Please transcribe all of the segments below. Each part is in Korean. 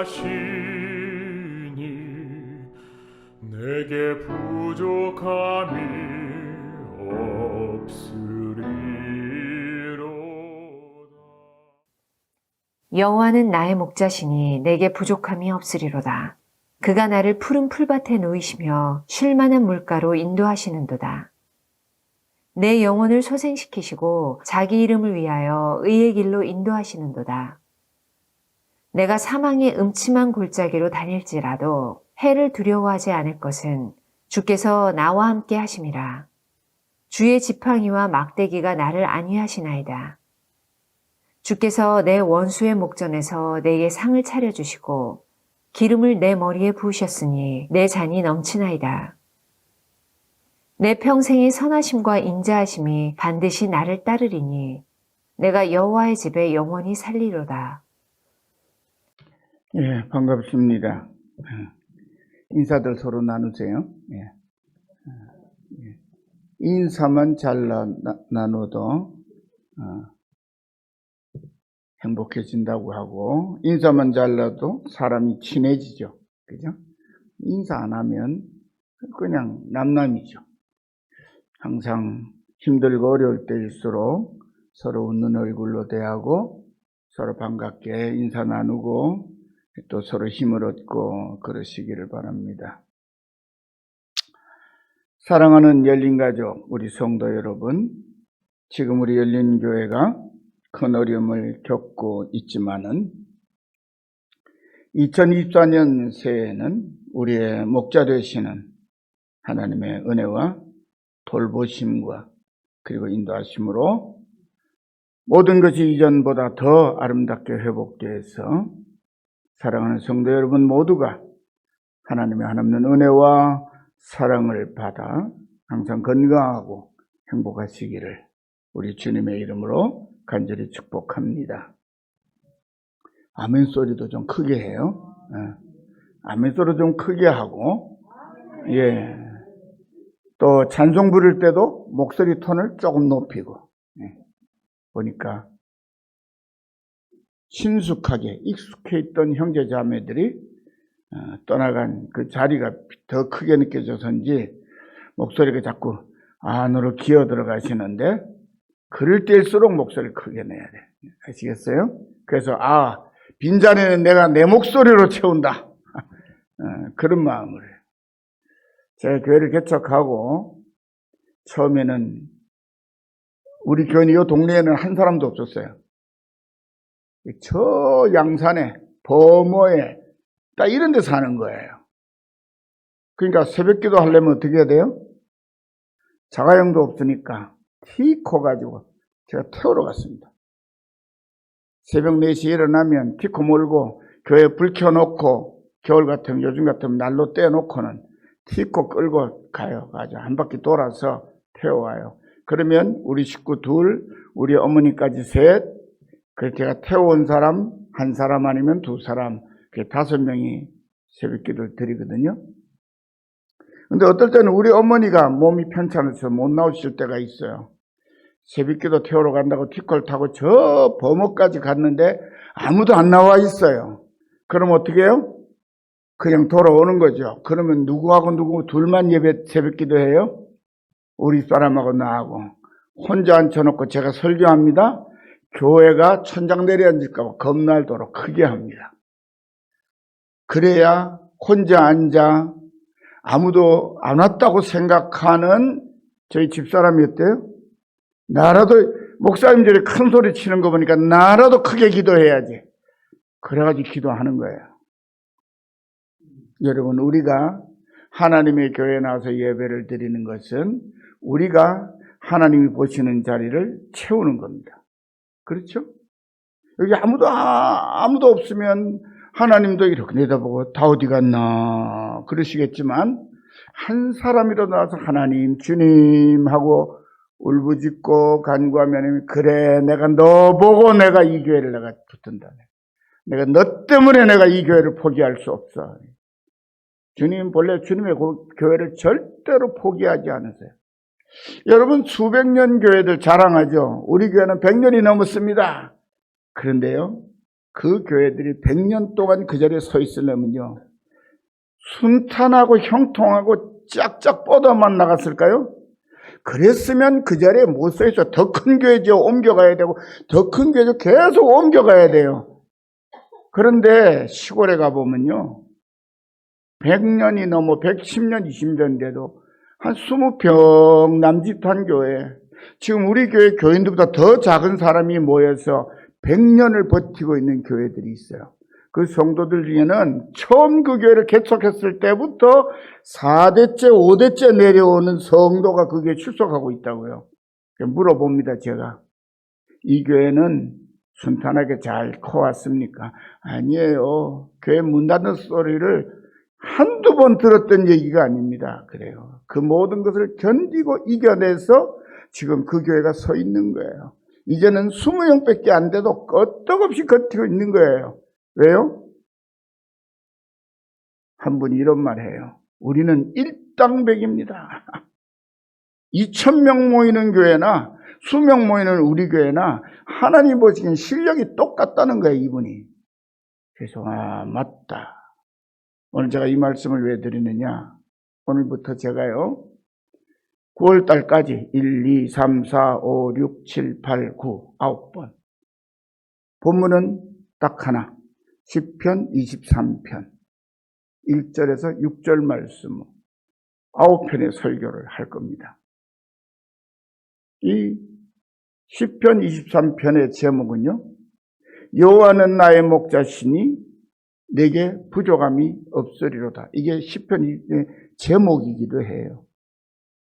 인도하시니 내게 부족함이 없으리로다. 여호와는 나의 목자시니 내게 부족함이 없으리로다. 그가 나를 푸른 풀밭에 누이시며 쉴 만한 물가로 인도하시는도다. 내 영혼을 소생시키시고 자기 이름을 위하여 의의 길로 인도하시는도다. 내가 사망의 음침한 골짜기로 다닐지라도 해를 두려워하지 않을 것은 주께서 나와 함께 하심이라. 주의 지팡이와 막대기가 나를 안위하시나이다. 주께서 내 원수의 목전에서 내게 상을 차려주시고 기름을 내 머리에 부으셨으니 내 잔이 넘치나이다. 내 평생의 선하심과 인자하심이 반드시 나를 따르리니 내가 여호와의 집에 영원히 살리로다. 예, 반갑습니다. 인사들 서로 나누세요. 예. 인사만 잘 나눠도 행복해진다고 하고, 인사만 잘라도 사람이 친해지죠. 그죠? 인사 안 하면 그냥 남남이죠. 항상 힘들고 어려울 때일수록 서로 웃는 얼굴로 대하고 서로 반갑게 인사 나누고 또 서로 힘을 얻고 그러시기를 바랍니다. 사랑하는 열린가족, 우리 성도 여러분, 지금 우리 열린교회가 큰 어려움을 겪고 있지만은 2024년 새해에는 우리의 목자 되시는 하나님의 은혜와 돌보심과 그리고 인도하심으로 모든 것이 이전보다 더 아름답게 회복되어서 사랑하는 성도 여러분 모두가 하나님의 한없는 은혜와 사랑을 받아 항상 건강하고 행복하시기를 우리 주님의 이름으로 간절히 축복합니다. 아멘 소리도 좀 크게 해요. 아멘 소리 좀 크게 하고, 예. 또 찬송 부를 때도 목소리 톤을 조금 높이고, 보니까 친숙하게 익숙해 있던 형제 자매들이 떠나간 그 자리가 더 크게 느껴져서인지 목소리가 자꾸 안으로 기어 들어가시는데, 그럴 때일수록 목소리를 크게 내야 돼. 아시겠어요? 그래서 빈자리는 내가 내 목소리로 채운다. 그런 마음을. 제가 교회를 개척하고 처음에는 우리 교회 이 동네에는 한 사람도 없었어요. 저 양산에 범어에 딱 이런 데 사는 거예요. 그러니까 새벽기도 하려면 어떻게 해야 돼요? 자가용도 없으니까 티코 가지고 제가 태우러 갔습니다. 새벽 4시에 일어나면 티코 몰고 교회 불 켜놓고, 겨울 같으면 요즘 같으면 난로 떼놓고는 티코 끌고 가요. 한 바퀴 돌아서 태워와요. 그러면 우리 식구 둘, 우리 어머니까지 셋, 그래서 제가 태워온 사람 한 사람 아니면 두 사람, 5명이 새벽기도를 드리거든요. 근데 어떨 때는 우리 어머니가 몸이 편찮아서 못 나오실 때가 있어요. 새벽기도 태우러 간다고 티코를 타고 저 범어까지 갔는데 아무도 안 나와 있어요. 그럼 어떻게 해요? 그냥 돌아오는 거죠. 그러면 누구하고 누구 둘만 새벽기도 해요? 우리 사람하고 나하고. 혼자 앉혀놓고 제가 설교합니다. 교회가 천장 내려앉을까 봐 겁날도록 크게 합니다. 그래야 혼자 앉아 아무도 안 왔다고 생각하는 저희 집사람이 어때요? 나라도 목사님들이 큰 소리 치는 거 보니까 나라도 크게 기도해야지. 그래가지고 기도하는 거예요. 여러분, 우리가 하나님의 교회에 나와서 예배를 드리는 것은 우리가 하나님이 보시는 자리를 채우는 겁니다. 그렇죠? 여기 아무도 없으면 하나님도 이렇게 내다보고 다 어디 갔나 그러시겠지만, 한 사람이라도 나와서 하나님, 주님 하고 울부짖고 간구하면, 그래, 내가 너 보고 내가 이 교회를 내가 붙든다. 내가 너 때문에 내가 이 교회를 포기할 수 없어. 주님, 본래 주님의 교회를 절대로 포기하지 않으세요. 여러분, 수백 년 교회들 자랑하죠. 우리 교회는 100년이 넘었습니다. 그런데요, 그 교회들이 100년 동안 그 자리에 서 있으려면요, 순탄하고 형통하고 쫙쫙 뻗어만 나갔을까요? 그랬으면 그 자리에 못 서 있어. 더 큰 교회죠. 옮겨가야 되고, 더 큰 교회죠. 계속 옮겨가야 돼요. 그런데 시골에 가보면요, 100년이 넘어 110년, 20년 돼도 한 20평 남짓한 교회, 지금 우리 교회 교인들보다 더 작은 사람이 모여서 100년을 버티고 있는 교회들이 있어요. 그 성도들 중에는 처음 그 교회를 개척했을 때부터 4대째, 5대째 내려오는 성도가 거기에 출석하고 있다고요. 물어봅니다, 제가. 이 교회는 순탄하게 잘 커왔습니까? 아니에요. 교회 문 닫는 소리를 한두 번 들었던 얘기가 아닙니다. 그래요. 그 모든 것을 견디고 이겨내서 지금 그 교회가 서 있는 거예요. 이제는 20명밖에 안 돼도 끄떡없이 버티고 있는 거예요. 왜요? 한 분이 이런 말 해요. 우리는 일당백입니다. 2,000명 모이는 교회나 수명 모이는 우리 교회나 하나님 보시기엔 실력이 똑같다는 거예요, 이분이. 그래서 맞다. 오늘 제가 이 말씀을 왜 드리느냐. 오늘부터 제가요, 9월 달까지 1, 2, 3, 4, 5, 6, 7, 8, 9, 9번. 본문은 딱 하나. 시편 23편. 1절에서 6절 말씀. 9편의 설교를 할 겁니다. 이 시편 23편의 제목은요, 여호와는 나의 목자시니 내게 부족함이 없으리로다. 이게 시편의 제목이기도 해요.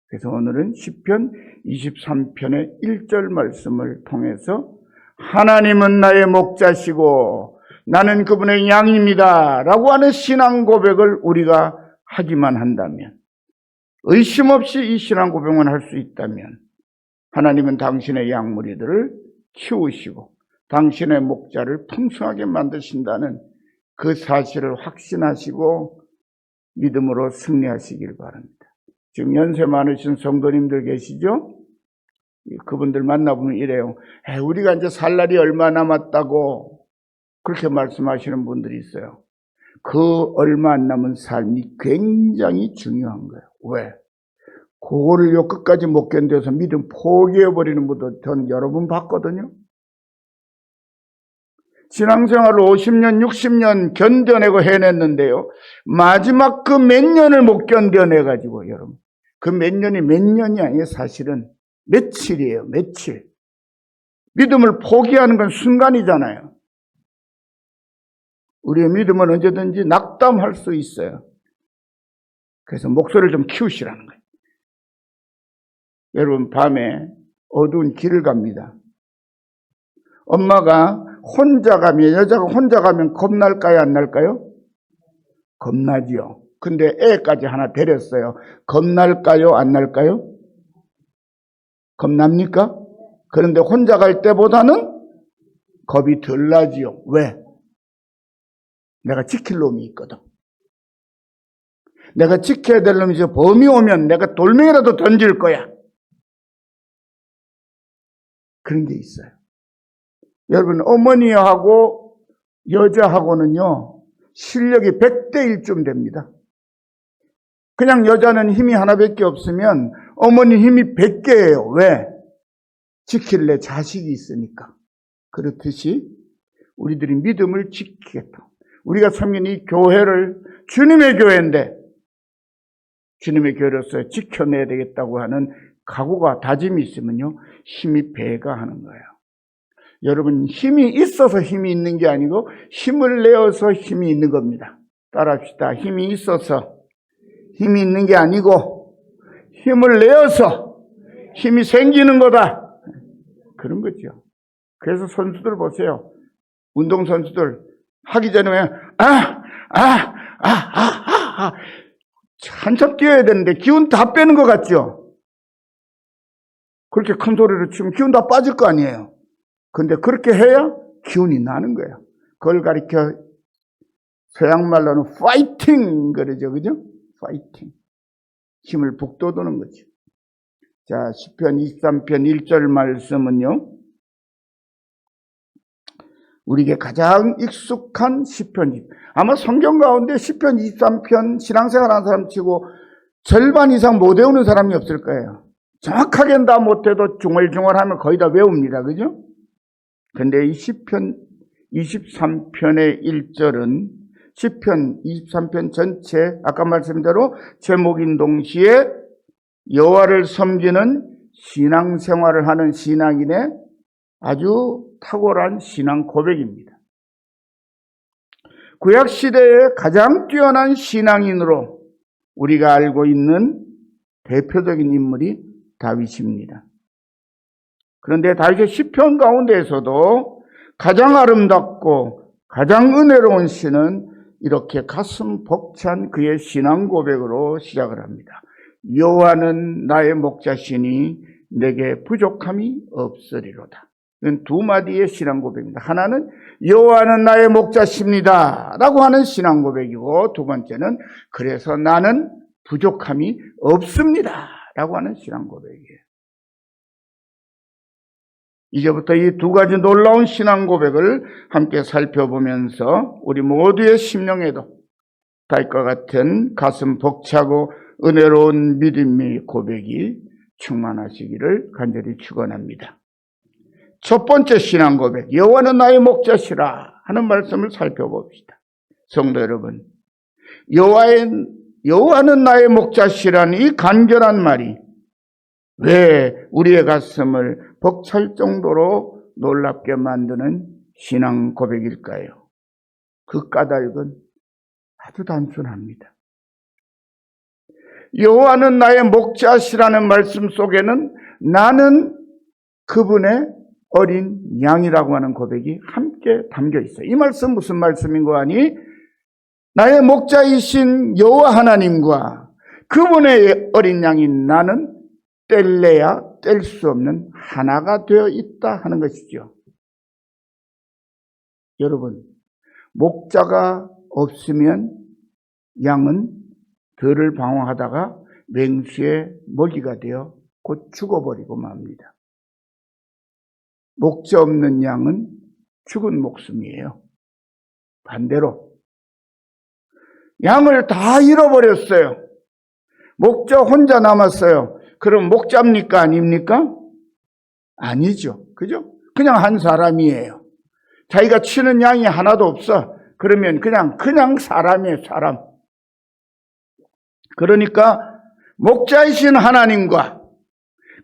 그래서 오늘은 시편 23편의 1절 말씀을 통해서 하나님은 나의 목자시고 나는 그분의 양입니다 라고 하는 신앙 고백을 우리가 하기만 한다면, 의심 없이 이 신앙 고백만 할 수 있다면, 하나님은 당신의 양무리들을 키우시고 당신의 목자를 풍성하게 만드신다는 그 사실을 확신하시고 믿음으로 승리하시길 바랍니다. 지금 연세 많으신 성도님들 계시죠? 그분들 만나보면 이래요. 우리가 이제 살 날이 얼마 남았다고 그렇게 말씀하시는 분들이 있어요. 그 얼마 안 남은 삶이 굉장히 중요한 거예요. 왜? 그거를 요 끝까지 못 견뎌서 믿음 포기해버리는 분도 전 여러 번 봤거든요. 신앙생활을 50년, 60년 견뎌내고 해냈는데요, 마지막 그 몇 년을 못 견뎌내가지고, 여러분, 그 몇 년이 몇 년이 아니에요. 사실은 며칠이에요. 며칠. 믿음을 포기하는 건 순간이잖아요. 우리의 믿음은 언제든지 낙담할 수 있어요. 그래서 목소리를 좀 키우시라는 거예요. 여러분, 밤에 어두운 길을 갑니다. 엄마가 혼자 가면, 여자가 혼자 가면 겁날까요, 안 날까요? 겁나지요. 근데 애까지 하나 데렸어요. 겁날까요, 안 날까요? 겁납니까? 그런데 혼자 갈 때보다는 겁이 덜 나지요. 왜? 내가 지킬 놈이 있거든. 내가 지켜야 될 놈이 있어. 범이 오면 내가 돌멩이라도 던질 거야. 그런 게 있어요. 여러분, 어머니하고 여자하고는요, 실력이 100대 1쯤 됩니다. 그냥 여자는 힘이 하나밖에 없으면 어머니 힘이 100개예요. 왜? 지킬 내 자식이 있으니까. 그렇듯이 우리들이 믿음을 지키겠다. 우리가 섬긴 이 교회를 주님의 교회인데 주님의 교회로서 지켜내야 되겠다고 하는 각오가, 다짐이 있으면요, 힘이 배가하는 거예요. 여러분, 힘이 있어서 힘이 있는 게 아니고 힘을 내어서 힘이 있는 겁니다. 따라합시다. 힘이 있어서 힘이 있는 게 아니고 힘을 내어서 힘이 생기는 거다. 그런 거죠. 그래서 선수들 보세요. 운동선수들 하기 전에 한참 뛰어야 되는데 기운 다 빼는 것 같죠? 그렇게 큰 소리로 치면 기운 다 빠질 거 아니에요. 근데 그렇게 해야 기운이 나는 거예요. 그걸 가리켜 서양말로는 파이팅 그러죠. 그죠? 파이팅. 힘을 북돋우는 거죠. 자, 시편 23편 1절 말씀은요, 우리에게 가장 익숙한 시편, 아마 성경 가운데 시편 23편 신앙생활 하는 사람 치고 절반 이상 못 외우는 사람이 없을 거예요. 정확하게는 다 못해도 중얼중얼하면 거의 다 외웁니다. 그죠? 근데 이 시편 23편의 1절은 시편 23편 전체 아까 말씀대로 제목인 동시에 여호와를 섬기는 신앙생활을 하는 신앙인의 아주 탁월한 신앙 고백입니다. 구약시대의 가장 뛰어난 신앙인으로 우리가 알고 있는 대표적인 인물이 다윗입니다. 그런데 다윗의 시편 가운데에서도 가장 아름답고 가장 은혜로운 시는 이렇게 가슴 벅찬 그의 신앙 고백으로 시작을 합니다. 여호와는 나의 목자시니 내게 부족함이 없으리로다. 이건 두 마디의 신앙 고백입니다. 하나는 여호와는 나의 목자십니다 라고 하는 신앙 고백이고, 두 번째는 그래서 나는 부족함이 없습니다 라고 하는 신앙 고백이에요. 이제부터 이 두 가지 놀라운 신앙 고백을 함께 살펴보면서 우리 모두의 심령에도 다윗과 같은 가슴 벅차고 은혜로운 믿음의 고백이 충만하시기를 간절히 축원합니다. 첫 번째 신앙 고백, 여호와는 나의 목자시라 하는 말씀을 살펴봅시다. 성도 여러분, 여호와는 나의 목자시라는 이 간절한 말이 왜 우리의 가슴을 벅찰 정도로 놀랍게 만드는 신앙 고백일까요? 그 까닭은 아주 단순합니다. 여호와는 나의 목자시라는 말씀 속에는 나는 그분의 어린 양이라고 하는 고백이 함께 담겨 있어요. 이 말씀 무슨 말씀인고 하니, 나의 목자이신 여호와 하나님과 그분의 어린 양인 나는 뗄래야 뗄 수 없는 하나가 되어 있다 하는 것이죠. 여러분, 목자가 없으면 양은 덜을 방황하다가 맹수의 먹이가 되어 곧 죽어버리고 맙니다. 목자 없는 양은 죽은 목숨이에요. 반대로 양을 다 잃어버렸어요. 목자 혼자 남았어요. 그럼 목자입니까? 아닙니까? 아니죠. 그죠? 그냥 한 사람이에요. 자기가 치는 양이 하나도 없어. 그러면 그냥 사람이에요, 사람. 그러니까 목자이신 하나님과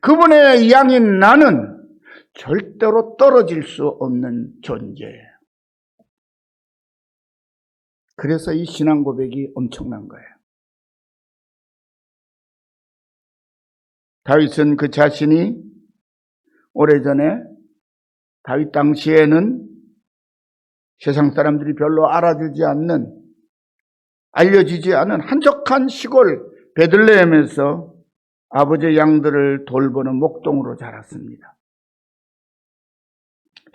그분의 양인 나는 절대로 떨어질 수 없는 존재예요. 그래서 이 신앙 고백이 엄청난 거예요. 다윗은 그 자신이 오래전에 다윗 당시에는 세상 사람들이 별로 알아주지 않는, 알려지지 않은 한적한 시골 베들레헴에서 아버지의 양들을 돌보는 목동으로 자랐습니다.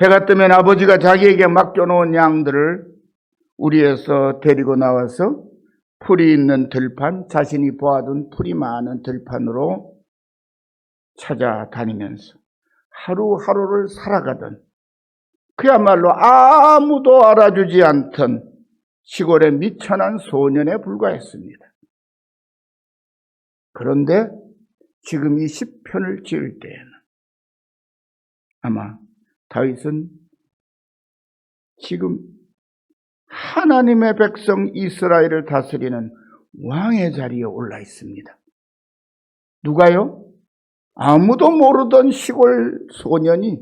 해가 뜨면 아버지가 자기에게 맡겨놓은 양들을 우리에서 데리고 나와서 풀이 있는 들판, 자신이 보아둔 풀이 많은 들판으로 찾아다니면서 하루하루를 살아가던, 그야말로 아무도 알아주지 않던 시골의 미천한 소년에 불과했습니다. 그런데 지금 이 시편을 지을 때에는 아마 다윗은 지금 하나님의 백성 이스라엘을 다스리는 왕의 자리에 올라 있습니다. 누가요? 아무도 모르던 시골 소년이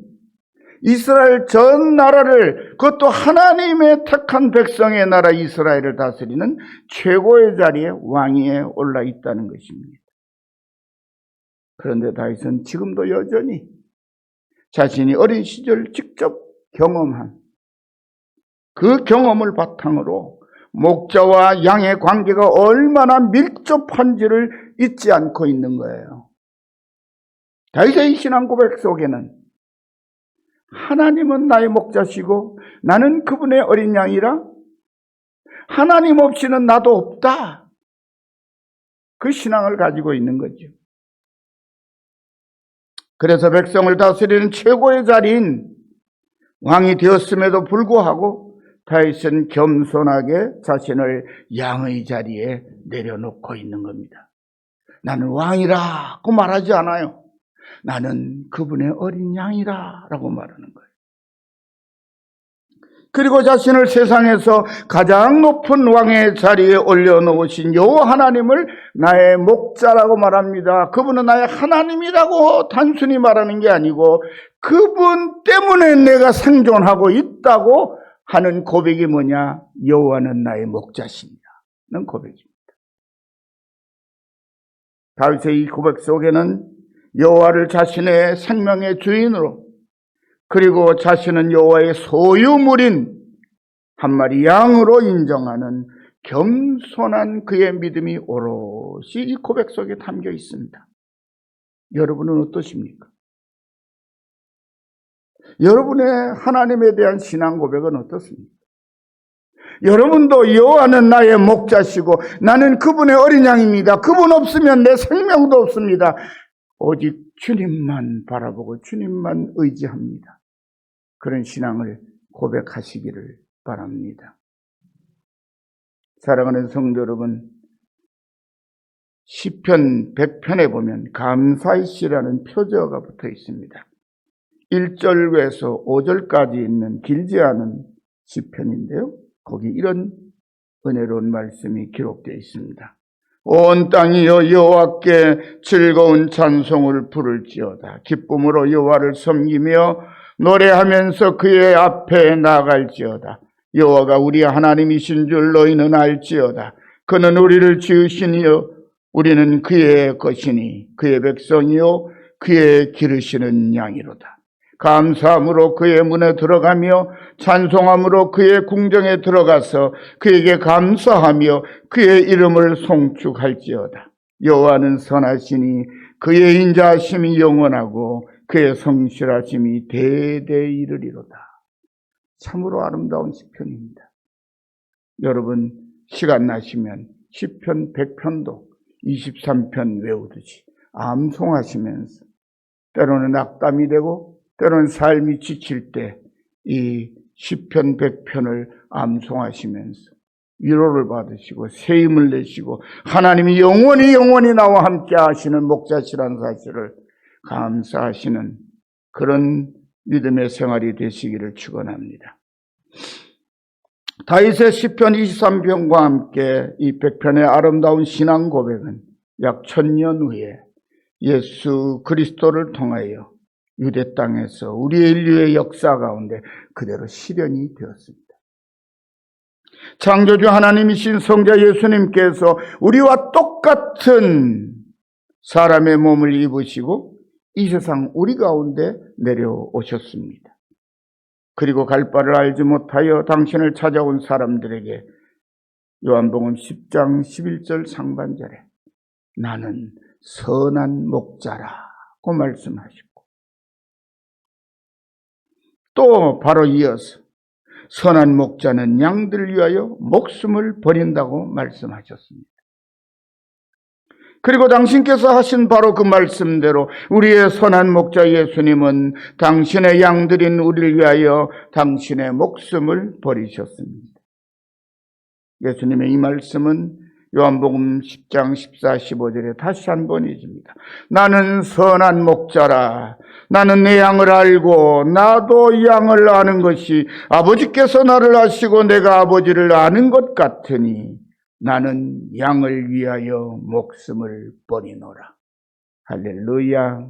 이스라엘 전 나라를, 그것도 하나님의 택한 백성의 나라 이스라엘을 다스리는 최고의 자리에 왕위에 올라 있다는 것입니다. 그런데 다윗은 지금도 여전히 자신이 어린 시절 직접 경험한 그 경험을 바탕으로 목자와 양의 관계가 얼마나 밀접한지를 잊지 않고 있는 거예요. 다윗의 이 신앙 고백 속에는 하나님은 나의 목자시고 나는 그분의 어린 양이라, 하나님 없이는 나도 없다, 그 신앙을 가지고 있는 거죠. 그래서 백성을 다스리는 최고의 자리인 왕이 되었음에도 불구하고 다윗은 겸손하게 자신을 양의 자리에 내려놓고 있는 겁니다. 나는 왕이라고 말하지 않아요. 나는 그분의 어린 양이라고 말하는 거예요. 그리고 자신을 세상에서 가장 높은 왕의 자리에 올려놓으신 여호와 하나님을 나의 목자라고 말합니다. 그분은 나의 하나님이라고 단순히 말하는 게 아니고 그분 때문에 내가 생존하고 있다고 하는 고백이 뭐냐? 여호와는 나의 목자십니다. 는 고백입니다. 다윗의 이 고백 속에는 여호와를 자신의 생명의 주인으로, 그리고 자신은 여호와의 소유물인 한 마리 양으로 인정하는 겸손한 그의 믿음이 오롯이 이 고백 속에 담겨 있습니다. 여러분은 어떠십니까? 여러분의 하나님에 대한 신앙 고백은 어떻습니까? 여러분도 여호와는 나의 목자시고 나는 그분의 어린 양입니다. 그분 없으면 내 생명도 없습니다. 오직 주님만 바라보고 주님만 의지합니다. 그런 신앙을 고백하시기를 바랍니다. 사랑하는 성도 여러분, 시편 100편에 보면 감사의 시라는 표저가 붙어 있습니다. 1절에서 5절까지 있는 길지 않은 시편인데요. 거기 이런 은혜로운 말씀이 기록되어 있습니다. 온 땅이여 여호와께 즐거운 찬송을 부를지어다. 기쁨으로 여호와를 섬기며 노래하면서 그의 앞에 나갈지어다. 여호와가 우리 하나님이신 줄 너희는 알지어다. 그는 우리를 지으시니요 우리는 그의 것이니 그의 백성이요 그의 기르시는 양이로다. 감사함으로 그의 문에 들어가며 찬송함으로 그의 궁정에 들어가서 그에게 감사하며 그의 이름을 송축할지어다. 여호와는 선하시니 그의 인자하심이 영원하고 그의 성실하심이 대대에 이르리로다. 참으로 아름다운 시편입니다. 여러분 시간 나시면 시편 100편도 23편 외우듯이 암송하시면서 때로는 악담이 되고 때로는 삶이 지칠 때 이 시편 100편을 암송하시면서 위로를 받으시고 새 힘을 내시고 하나님이 영원히 나와 함께 하시는 목자시라는 사실을 감사하시는 그런 믿음의 생활이 되시기를 축원합니다. 다윗의 시편 23편과 함께 이 100편의 아름다운 신앙 고백은 약 1000년 후에 예수 그리스도를 통하여 유대 땅에서 우리의 인류의 역사 가운데 그대로 실현이 되었습니다. 창조주 하나님이신 성자 예수님께서 우리와 똑같은 사람의 몸을 입으시고 이 세상 우리 가운데 내려오셨습니다. 그리고 갈 바를 알지 못하여 당신을 찾아온 사람들에게 요한복음 10장 11절 상반절에 나는 선한 목자라고 말씀하시고 또 바로 이어서 선한 목자는 양들을 위하여 목숨을 버린다고 말씀하셨습니다. 그리고 당신께서 하신 바로 그 말씀대로 우리의 선한 목자 예수님은 당신의 양들인 우리를 위하여 당신의 목숨을 버리셨습니다. 예수님의 이 말씀은 요한복음 10장 14, 15절에 다시 한번 잊습니다. 나는 선한 목자라. 나는 내 양을 알고 나도 양을 아는 것이 아버지께서 나를 아시고 내가 아버지를 아는 것 같으니 나는 양을 위하여 목숨을 버리노라. 할렐루야.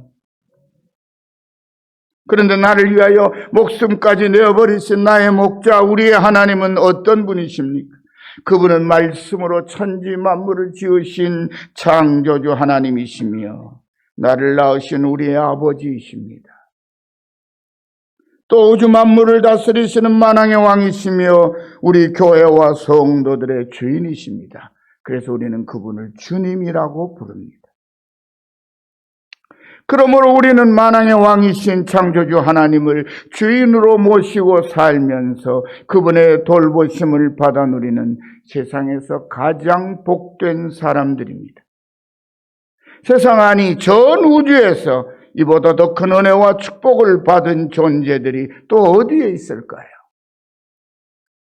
그런데 나를 위하여 목숨까지 내어버리신 나의 목자 우리의 하나님은 어떤 분이십니까? 그분은 말씀으로 천지 만물을 지으신 창조주 하나님이시며 나를 낳으신 우리의 아버지이십니다. 또 우주 만물을 다스리시는 만왕의 왕이시며 우리 교회와 성도들의 주인이십니다. 그래서 우리는 그분을 주님이라고 부릅니다. 그러므로 우리는 만왕의 왕이신 창조주 하나님을 주인으로 모시고 살면서 그분의 돌보심을 받아 누리는 세상에서 가장 복된 사람들입니다. 세상 아니 전 우주에서 이보다 더 큰 은혜와 축복을 받은 존재들이 또 어디에 있을까요?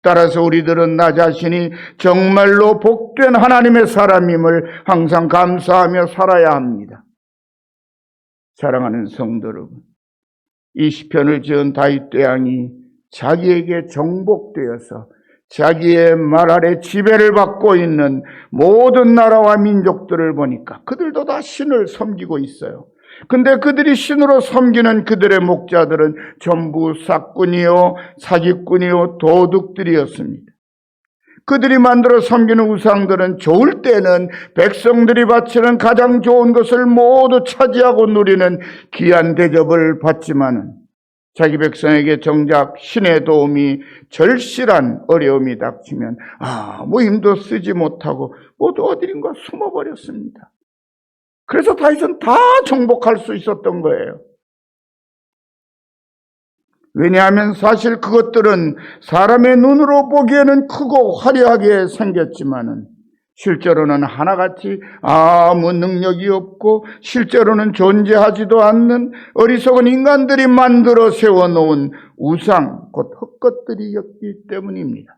따라서 우리들은 나 자신이 정말로 복된 하나님의 사람임을 항상 감사하며 살아야 합니다. 사랑하는 성도 여러분, 이 시편을 지은 다윗 왕이 자기에게 정복되어서 자기의 말 아래 지배를 받고 있는 모든 나라와 민족들을 보니까 그들도 다 신을 섬기고 있어요. 근데 그들이 신으로 섬기는 그들의 목자들은 전부 싹군이요, 사기꾼이요, 도둑들이었습니다. 그들이 만들어 섬기는 우상들은 좋을 때는 백성들이 바치는 가장 좋은 것을 모두 차지하고 누리는 귀한 대접을 받지만은 자기 백성에게 정작 신의 도움이 절실한 어려움이 닥치면 아무 힘도 쓰지 못하고 모두 어디인가 숨어버렸습니다. 그래서 다윗은 다 정복할 수 있었던 거예요. 왜냐하면 사실 그것들은 사람의 눈으로 보기에는 크고 화려하게 생겼지만은 실제로는 하나같이 아무 능력이 없고 실제로는 존재하지도 않는 어리석은 인간들이 만들어 세워놓은 우상, 곧 헛것들이었기 때문입니다.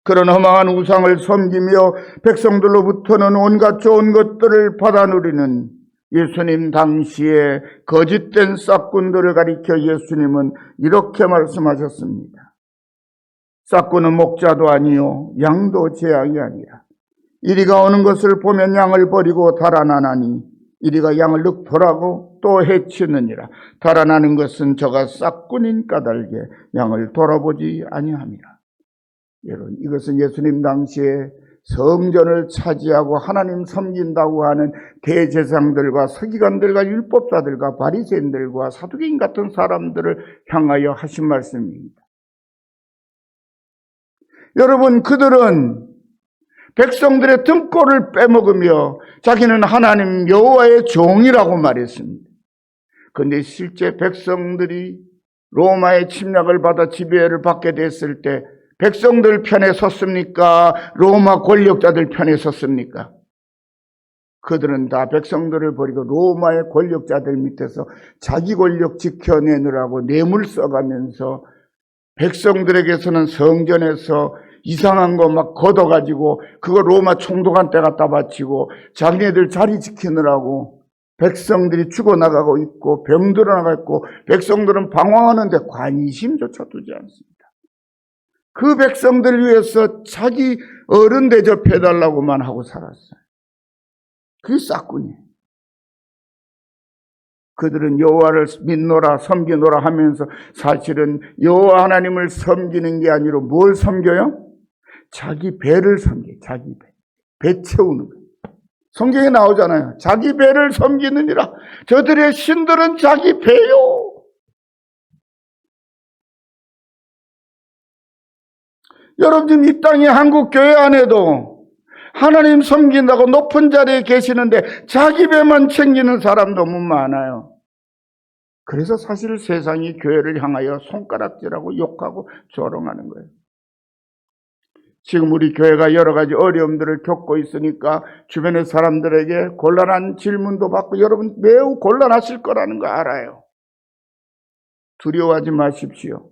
그런 허망한 우상을 섬기며 백성들로부터는 온갖 좋은 것들을 받아 누리는 예수님 당시에 거짓된 싹군들을 가리켜 예수님은 이렇게 말씀하셨습니다. 싹군은 목자도 아니요 양도 재앙이 아니라 이리가 오는 것을 보면 양을 버리고 달아나나니 이리가 양을 늑돌하고 또 해치느니라. 달아나는 것은 저가 싹군인 까닭에 양을 돌아보지 아니함이라. 여러분, 이것은 예수님 당시에 성전을 차지하고 하나님 섬긴다고 하는 대제사장들과 서기관들과 율법사들과 바리새인들과 사두개인 같은 사람들을 향하여 하신 말씀입니다. 여러분, 그들은 백성들의 등골을 빼먹으며 자기는 하나님 여호와의 종이라고 말했습니다. 그런데 실제 백성들이 로마의 침략을 받아 지배를 받게 됐을 때 백성들 편에 섰습니까? 로마 권력자들 편에 섰습니까? 그들은 다 백성들을 버리고 로마의 권력자들 밑에서 자기 권력 지켜내느라고 뇌물 써가면서 백성들에게서는 성전에서 이상한 거 막 걷어가지고 그거 로마 총독한테 갖다 바치고 자기네들 자리 지키느라고 백성들이 죽어나가고 있고 병들어 나가고 백성들은 방황하는데 관심조차 두지 않습니다. 그 백성들 위해서 자기 어른 대접해달라고만 하고 살았어요. 그게 싹군이에요. 그들은 여호와를 믿노라 섬기노라 하면서 사실은 여호와 하나님을 섬기는 게 아니라 뭘 섬겨요? 자기 배를 섬겨요. 자기 배. 배 채우는 거예요. 성경에 나오잖아요. 자기 배를 섬기느니라. 저들의 신들은 자기 배요. 여러분, 지금 이 땅의 한국 교회 안에도 하나님 섬긴다고 높은 자리에 계시는데 자기 배만 챙기는 사람 너무 많아요. 그래서 사실 세상이 교회를 향하여 손가락질하고 욕하고 조롱하는 거예요. 지금 우리 교회가 여러 가지 어려움들을 겪고 있으니까 주변의 사람들에게 곤란한 질문도 받고 여러분 매우 곤란하실 거라는 거 알아요. 두려워하지 마십시오.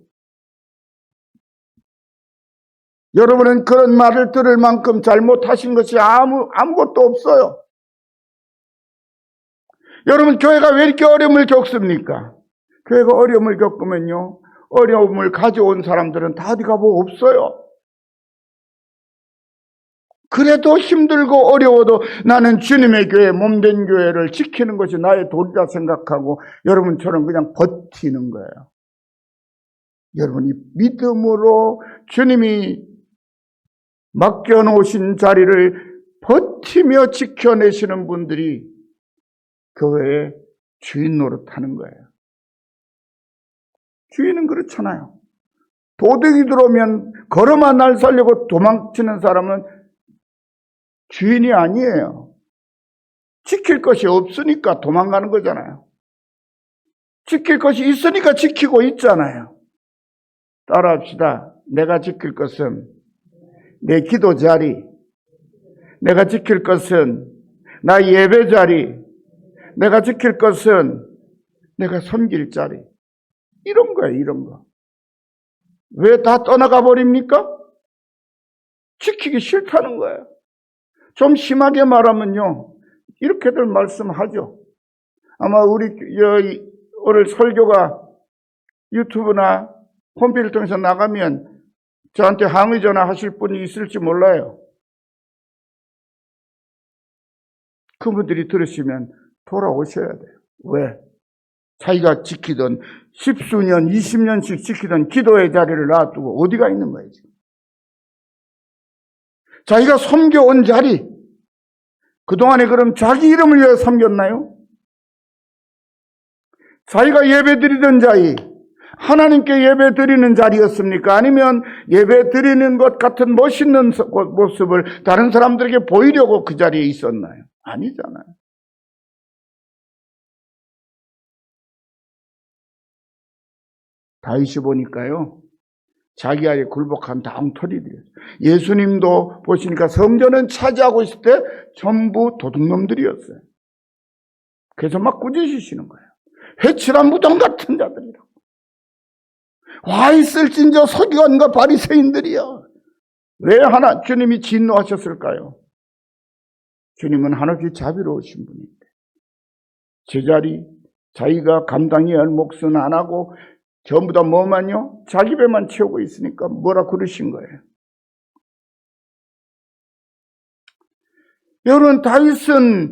여러분은 그런 말을 들을 만큼 잘못하신 것이 아무것도 없어요. 여러분, 교회가 왜 이렇게 어려움을 겪습니까? 교회가 어려움을 겪으면요, 어려움을 가져온 사람들은 다 어디 가고 없어요. 그래도 힘들고 어려워도 나는 주님의 교회, 몸된 교회를 지키는 것이 나의 도리라 생각하고 여러분처럼 그냥 버티는 거예요. 여러분이 믿음으로 주님이 맡겨놓으신 자리를 버티며 지켜내시는 분들이 교회의 주인 노릇하는 거예요. 주인은 그렇잖아요. 도둑이 들어오면 걸어만 날 살려고 도망치는 사람은 주인이 아니에요. 지킬 것이 없으니까 도망가는 거잖아요. 지킬 것이 있으니까 지키고 있잖아요. 따라합시다. 내가 지킬 것은 내 기도 자리, 내가 지킬 것은 나 예배 자리, 내가 지킬 것은 내가 섬길 자리. 이런 거예요, 이런 거. 왜 다 떠나가 버립니까? 지키기 싫다는 거예요. 좀 심하게 말하면요, 이렇게들 말씀하죠. 아마 우리 오늘 설교가 유튜브나 홈페이지를 통해서 나가면 저한테 항의 전화하실 분이 있을지 몰라요. 그분들이 들으시면 돌아오셔야 돼요. 왜? 자기가 지키던 10수년, 20년씩 지키던 기도의 자리를 놔두고 어디가 있는 거예요, 지금? 자기가 섬겨온 자리, 그동안에 그럼 자기 이름을 위해 섬겼나요? 자기가 예배 드리던 자리, 하나님께 예배 드리는 자리였습니까? 아니면 예배 드리는 것 같은 멋있는 모습을 다른 사람들에게 보이려고 그 자리에 있었나요? 아니잖아요. 다윗이 보니까요, 자기 아래 굴복한 다운터리들이에요. 예수님도 보시니까 성전은 차지하고 있을 때 전부 도둑놈들이었어요. 그래서 막 꾸짖으시는 거예요. 회칠한 무덤 같은 자들이라고. 와 있을진저 서기관과 바리새인들이여. 왜 주님이 진노하셨을까요? 주님은 한없이 자비로우신 분인데 제자리 자기가 감당해야 할 몫은 안 하고 전부 다 뭐만요? 자기 배만 채우고 있으니까 뭐라 그러신 거예요. 여러분, 다윗은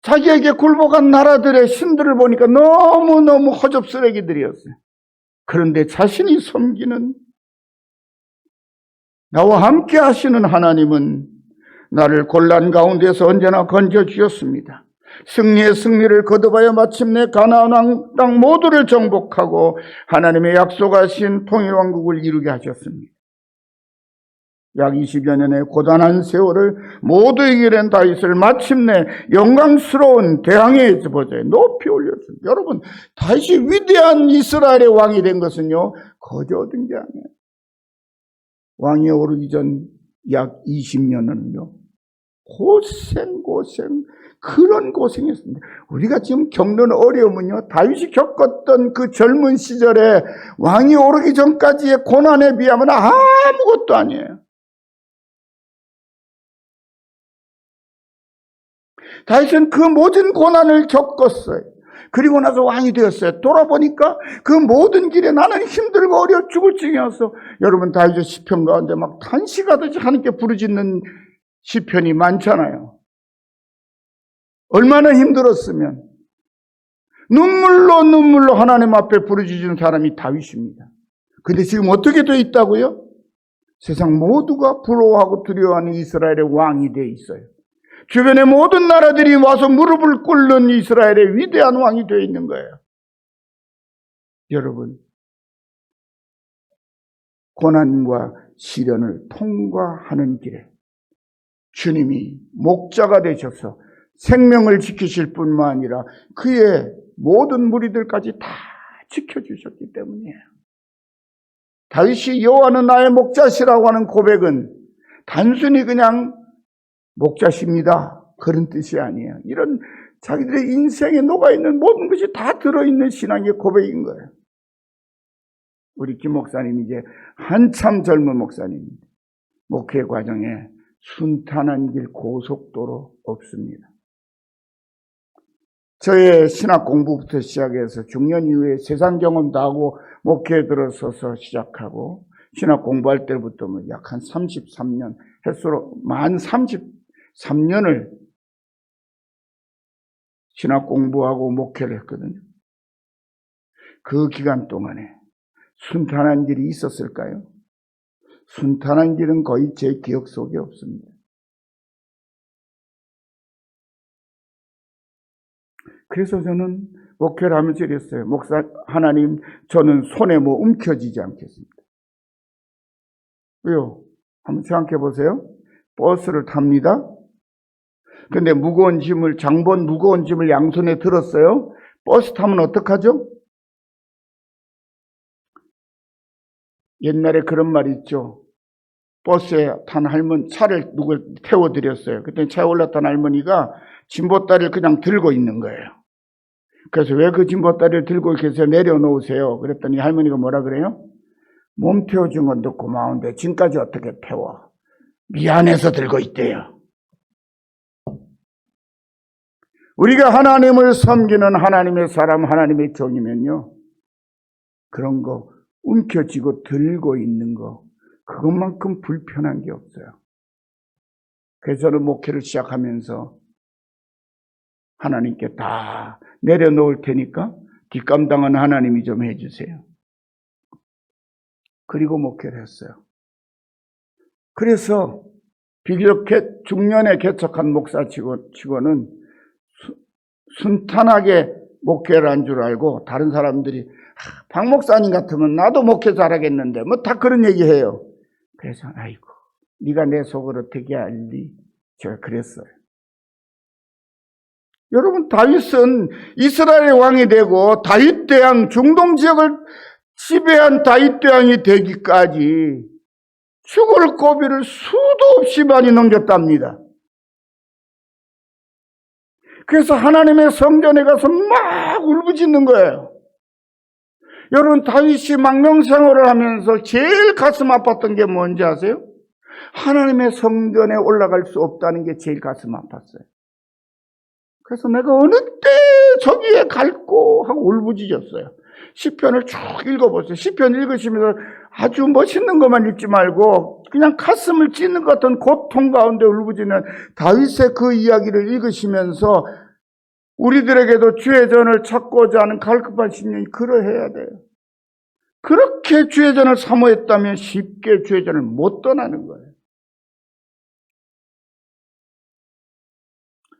자기에게 굴복한 나라들의 신들을 보니까 너무너무 허접쓰레기들이었어요. 그런데 자신이 섬기는 나와 함께 하시는 하나님은 나를 곤란 가운데서 언제나 건져주셨습니다. 승리의 승리를 거듭하여 마침내 가나안 땅 모두를 정복하고 하나님의 약속하신 통일왕국을 이루게 하셨습니다. 약 20여 년의 고단한 세월을 모두 이겨낸 다윗을 마침내 영광스러운 대왕의 보좌에 높이 올렸습니다. 여러분, 다윗이 위대한 이스라엘의 왕이 된 것은요, 거저 얻은 게 아니에요. 왕위에 오르기 전 약 20년은요, 고생, 그런 고생했습니다. 우리가 지금 겪는 어려움은요, 다윗이 겪었던 그 젊은 시절에 왕이 오르기 전까지의 고난에 비하면 아무것도 아니에요. 다윗은 그 모든 고난을 겪었어요. 그리고 나서 왕이 되었어요. 돌아보니까 그 모든 길에 나는 힘들고 어려 죽을 지경이었어. 여러분, 다윗의 시편 가운데 막 탄식하듯이 하나님께 부르짖는 시편이 많잖아요. 얼마나 힘들었으면 눈물로 하나님 앞에 부르짖는 사람이 다윗입니다. 근데 지금 어떻게 되어 있다고요? 세상 모두가 부러워하고 두려워하는 이스라엘의 왕이 되어 있어요. 주변의 모든 나라들이 와서 무릎을 꿇는 이스라엘의 위대한 왕이 되어 있는 거예요. 여러분, 고난과 시련을 통과하는 길에 주님이 목자가 되셔서 생명을 지키실 뿐만 아니라 그의 모든 무리들까지 다 지켜주셨기 때문이에요. 다윗이 여호와는 나의 목자시라고 하는 고백은 단순히 그냥 목자십니다, 그런 뜻이 아니에요. 이런 자기들의 인생에 녹아있는 모든 것이 다 들어있는 신앙의 고백인 거예요. 우리 김 목사님 이제 한참 젊은 목사님입니다. 목회 과정에 순탄한 길 고속도로 없습니다. 저의 신학 공부부터 시작해서 중년 이후에 세상 경험도 하고 목회에 들어서서 시작하고 신학 공부할 때부터 약 한 33년 횟수로 만 33년을 신학 공부하고 목회를 했거든요. 그 기간 동안에 순탄한 길이 있었을까요? 순탄한 길은 거의 제 기억 속에 없습니다. 그래서 저는 목회를 하면서 이랬어요. 목사, 하나님, 저는 손에 뭐 움켜쥐지 않겠습니다. 왜요? 한번 생각해 보세요. 버스를 탑니다. 근데 무거운 짐을, 장본 무거운 짐을 양손에 들었어요. 버스 타면 어떡하죠? 옛날에 그런 말 있죠. 버스에 탄 할머니, 차를 누굴 태워드렸어요. 그때 차에 올랐던 할머니가 짐보따리를 그냥 들고 있는 거예요. 그래서 왜 그 진보다리를 들고 계세요? 내려놓으세요. 그랬더니 할머니가 뭐라 그래요? 몸 태워준 건도 고마운데 지금까지 어떻게 태워? 미안해서 들고 있대요. 우리가 하나님을 섬기는 하나님의 사람, 하나님의 종이면요, 그런 거 움켜쥐고 들고 있는 거, 그것만큼 불편한 게 없어요. 그래서 저는 목회를 시작하면서 하나님께 다 내려놓을 테니까 뒷감당은 하나님이 좀 해주세요. 그리고 목회를 했어요. 그래서 비교적 중년에 개척한 목사치고는 순탄하게 목회를 한 줄 알고 다른 사람들이 박 목사님 같으면 나도 목회 잘하겠는데 뭐 다 그런 얘기해요. 그래서 아이고 네가 내 속을 어떻게 알리? 제가 그랬어요. 여러분, 다윗은 이스라엘의 왕이 되고 다윗 대왕, 중동 지역을 지배한 다윗 대왕이 되기까지 죽을 고비를 수도 없이 많이 넘겼답니다. 그래서 하나님의 성전에 가서 막 울부짖는 거예요. 여러분, 다윗이 망명생활을 하면서 제일 가슴 아팠던 게 뭔지 아세요? 하나님의 성전에 올라갈 수 없다는 게 제일 가슴 아팠어요. 그래서 내가 어느 때 저기에 갈고 하고 울부짖었어요. 시편을 쭉 읽어보세요. 시편 읽으시면서 아주 멋있는 것만 읽지 말고 그냥 가슴을 찢는 것 같은 고통 가운데 울부짖는 다윗의 그 이야기를 읽으시면서 우리들에게도 주의 전을 찾고자 하는 갈급한 심령이 그러해야 돼요. 그렇게 주의 전을 사모했다면 쉽게 주의 전을 못 떠나는 거예요.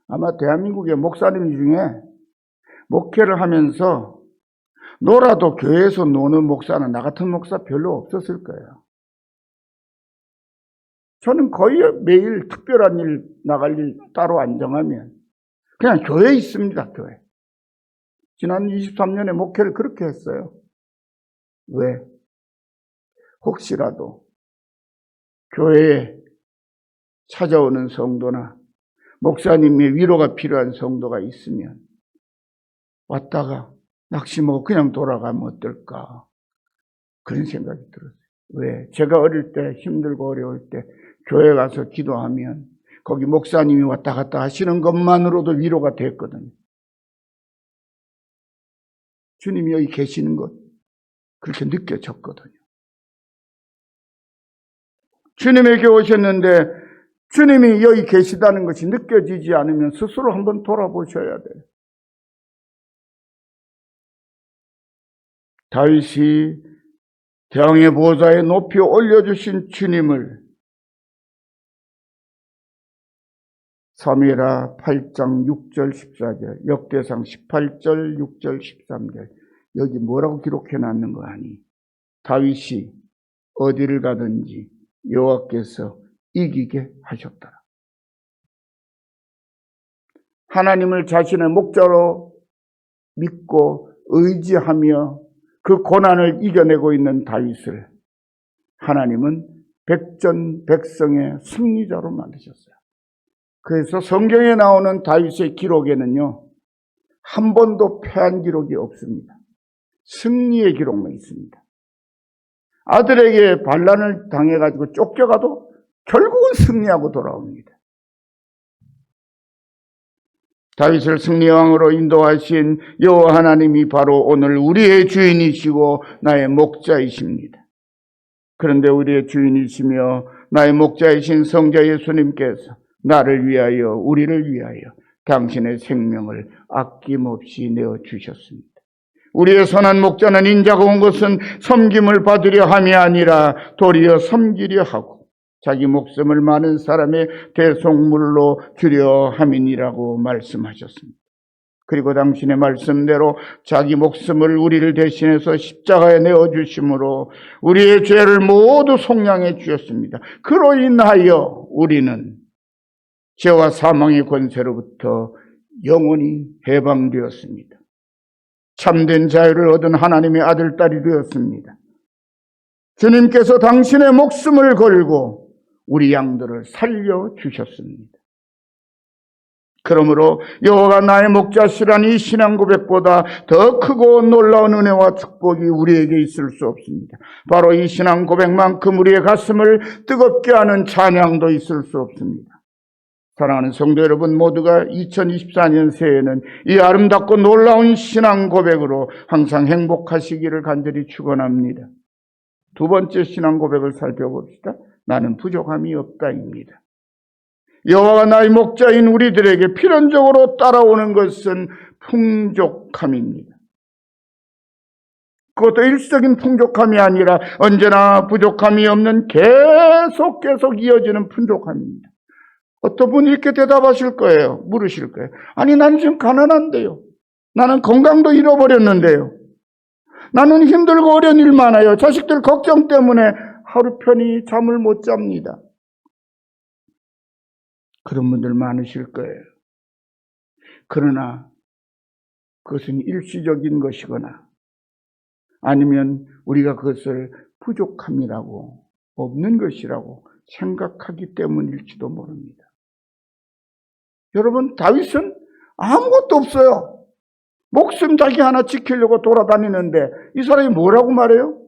아마 대한민국의 목사님 중에 목회를 하면서 놀아도 교회에서 노는 목사는 나 같은 목사 별로 없었을 거예요. 저는 거의 매일 특별한 일 나갈 일 따로 안 정하면 그냥 교회에 있습니다. 교회. 지난 23년에 목회를 그렇게 했어요. 왜? 혹시라도 교회에 찾아오는 성도나 목사님의 위로가 필요한 성도가 있으면 왔다가 낙심하고 그냥 돌아가면 어떨까? 그런 생각이 들었어요. 왜? 제가 어릴 때 힘들고 어려울 때 교회 가서 기도하면 거기 목사님이 왔다 갔다 하시는 것만으로도 위로가 됐거든요. 주님이 여기 계시는 것 그렇게 느껴졌거든요. 주님에게 오셨는데 주님이 여기 계시다는 것이 느껴지지 않으면 스스로 한번 돌아보셔야 돼요. 다윗이 대왕의 보좌에 높이 올려주신 주님을 사무엘하 8장 6절 14절, 역대상 18절 6절 13절 여기 뭐라고 기록해놨는 거 아니? 다윗이 어디를 가든지 여호와께서 이기게 하셨더라. 하나님을 자신의 목자로 믿고 의지하며 그 고난을 이겨내고 있는 다윗을 하나님은 백전백승의 승리자로 만드셨어요. 그래서 성경에 나오는 다윗의 기록에는요, 한 번도 패한 기록이 없습니다. 승리의 기록만 있습니다. 아들에게 반란을 당해가지고 쫓겨가도 결국은 승리하고 돌아옵니다. 다윗을 승리왕으로 인도하신 여호와 하나님이 바로 오늘 우리의 주인이시고 나의 목자이십니다. 그런데 우리의 주인이시며 나의 목자이신 성자 예수님께서 나를 위하여 우리를 위하여 당신의 생명을 아낌없이 내어주셨습니다. 우리의 선한 목자는 인자가 온 것은 섬김을 받으려 함이 아니라 도리어 섬기려 하고 자기 목숨을 많은 사람의 대속물로 주려 함이니라고 말씀하셨습니다. 그리고 당신의 말씀대로 자기 목숨을 우리를 대신해서 십자가에 내어주심으로 우리의 죄를 모두 속량해 주셨습니다. 그로 인하여 우리는 죄와 사망의 권세로부터 영원히 해방되었습니다. 참된 자유를 얻은 하나님의 아들, 딸이 되었습니다. 주님께서 당신의 목숨을 걸고 우리 양들을 살려주셨습니다. 그러므로 여호와가 나의 목자시라는 이 신앙 고백보다 더 크고 놀라운 은혜와 축복이 우리에게 있을 수 없습니다. 바로 이 신앙 고백만큼 우리의 가슴을 뜨겁게 하는 찬양도 있을 수 없습니다. 사랑하는 성도 여러분, 모두가 2024년 새해에는 이 아름답고 놀라운 신앙 고백으로 항상 행복하시기를 간절히 축원합니다. 두 번째 신앙 고백을 살펴봅시다. 나는 부족함이 없다입니다. 여호와가 나의 목자인 우리들에게 필연적으로 따라오는 것은 풍족함입니다. 그것도 일시적인 풍족함이 아니라 언제나 부족함이 없는 계속 이어지는 풍족함입니다. 어떤 분이 이렇게 대답하실 거예요. 물으실 거예요. 아니, 나는 지금 가난한데요. 나는 건강도 잃어버렸는데요. 나는 힘들고 어려운 일 많아요. 자식들 걱정 때문에 하루 편히 잠을 못 잡니다. 그런 분들 많으실 거예요. 그러나 그것은 일시적인 것이거나 아니면 우리가 그것을 부족함이라고, 없는 것이라고 생각하기 때문일지도 모릅니다. 여러분, 다윗은 아무것도 없어요. 목숨 자기 하나 지키려고 돌아다니는데 이 사람이 뭐라고 말해요?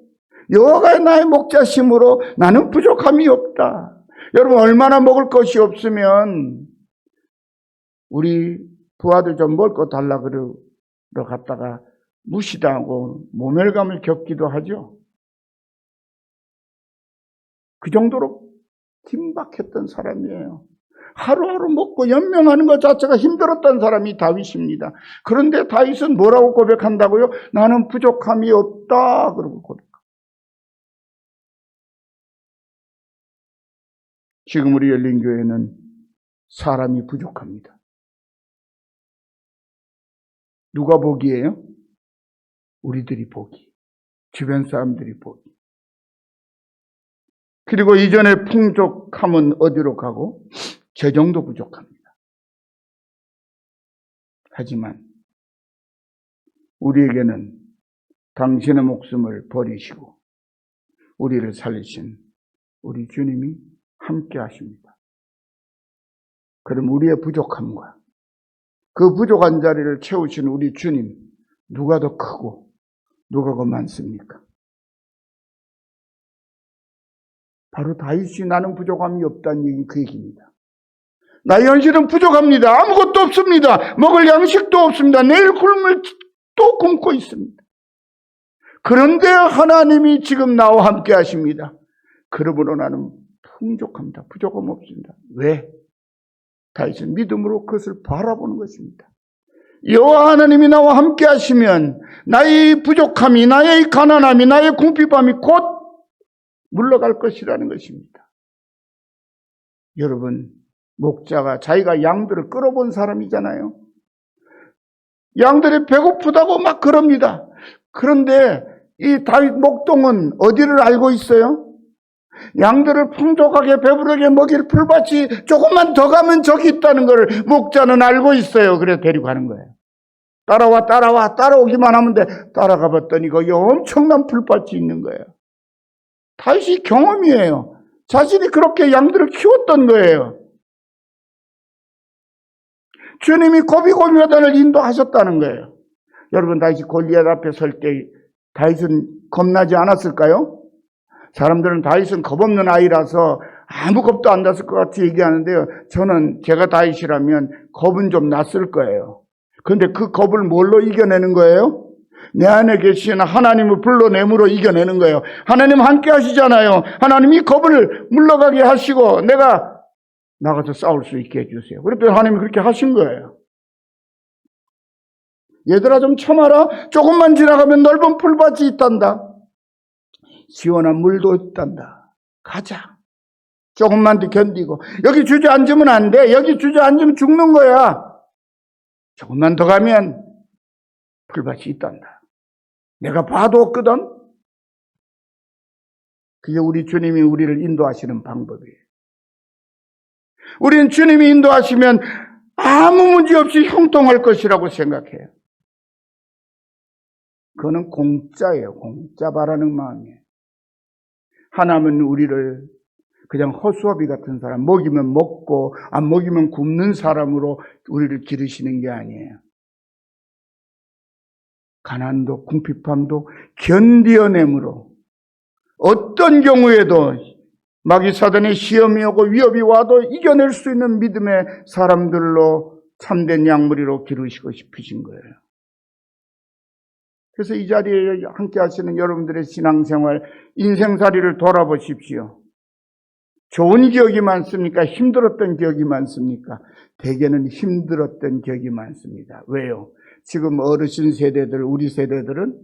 여호와가 나의 목자심으로 나는 부족함이 없다. 여러분, 얼마나 먹을 것이 없으면 우리 부하들 좀 먹을 거 달라 그러러 갔다가 무시당하고 모멸감을 겪기도 하죠. 그 정도로 긴박했던 사람이에요. 하루하루 먹고 연명하는 것 자체가 힘들었던 사람이 다윗입니다. 그런데 다윗은 뭐라고 고백한다고요? 나는 부족함이 없다. 그러고 고백합니다. 지금 우리 열린교회는 사람이 부족합니다. 누가 복이에요? 우리들이 복이. 주변 사람들이 복이. 그리고 이전의 풍족함은 어디로 가고? 재정도 부족합니다. 하지만 우리에게는 당신의 목숨을 버리시고 우리를 살리신 우리 주님이 함께 하십니다. 그럼 우리의 부족함과 그 부족한 자리를 채우신 우리 주님, 누가 더 크고 누가 더 많습니까? 바로 다윗이 나는 부족함이 없다는 얘기, 그 얘기입니다. 나의 현실은 부족합니다. 아무것도 없습니다. 먹을 양식도 없습니다. 내일 굶을 또 굶고 있습니다. 그런데 하나님이 지금 나와 함께 하십니다. 그러므로 나는 풍족합니다. 부족함 없습니다. 왜? 다윗은 믿음으로 그것을 바라보는 것입니다. 여호와 하나님이 나와 함께 하시면 나의 부족함이, 나의 가난함이, 나의 궁핍함이 곧 물러갈 것이라는 것입니다. 여러분, 목자가 자기가 양들을 끌어본 사람이잖아요. 양들이 배고프다고 막 그럽니다. 그런데 이 다윗 목동은 어디를 알고 있어요? 양들을 풍족하게 배부르게 먹일 풀밭이 조금만 더 가면 저기 있다는 걸 목자는 알고 있어요. 그래서 데리고 가는 거예요. 따라오기만 하면 돼. 따라가 봤더니 거기 엄청난 풀밭이 있는 거예요. 다윗이 경험이에요. 자신이 그렇게 양들을 키웠던 거예요. 주님이 고비고비하다를 인도하셨다는 거예요. 여러분, 다윗이 골리앗 앞에 설 때 다윗은 겁나지 않았을까요? 사람들은 다윗은 겁없는 아이라서 아무 겁도 안 났을 것 같이 얘기하는데요. 저는 제가 다윗이라면 겁은 좀 났을 거예요. 그런데 그 겁을 뭘로 이겨내는 거예요? 내 안에 계신 하나님을 불러내므로 이겨내는 거예요. 하나님 함께 하시잖아요. 하나님이 겁을 물러가게 하시고 내가 나가서 싸울 수 있게 해주세요. 그랬더니 하나님이 그렇게 하신 거예요. 얘들아 좀 참아라. 조금만 지나가면 넓은 풀밭이 있단다. 시원한 물도 있단다. 가자. 조금만 더 견디고. 여기 주저앉으면 안 돼. 여기 주저앉으면 죽는 거야. 조금만 더 가면 풀밭이 있단다. 내가 봐도 없거든. 그게 우리 주님이 우리를 인도하시는 방법이에요. 우리는 주님이 인도하시면 아무 문제 없이 형통할 것이라고 생각해요. 그거는 공짜예요. 공짜 바라는 마음이에요. 하나님은 우리를 그냥 허수아비 같은 사람, 먹이면 먹고 안 먹이면 굶는 사람으로 우리를 기르시는 게 아니에요. 가난도 궁핍함도 견디어내므로 어떤 경우에도 마귀 사단의 시험이 오고 위협이 와도 이겨낼 수 있는 믿음의 사람들로 참된 양무리로 기르시고 싶으신 거예요. 그래서 이 자리에 함께 하시는 여러분들의 신앙생활, 인생살이를 돌아보십시오. 좋은 기억이 많습니까? 힘들었던 기억이 많습니까? 대개는 힘들었던 기억이 많습니다. 왜요? 지금 어르신 세대들, 우리 세대들은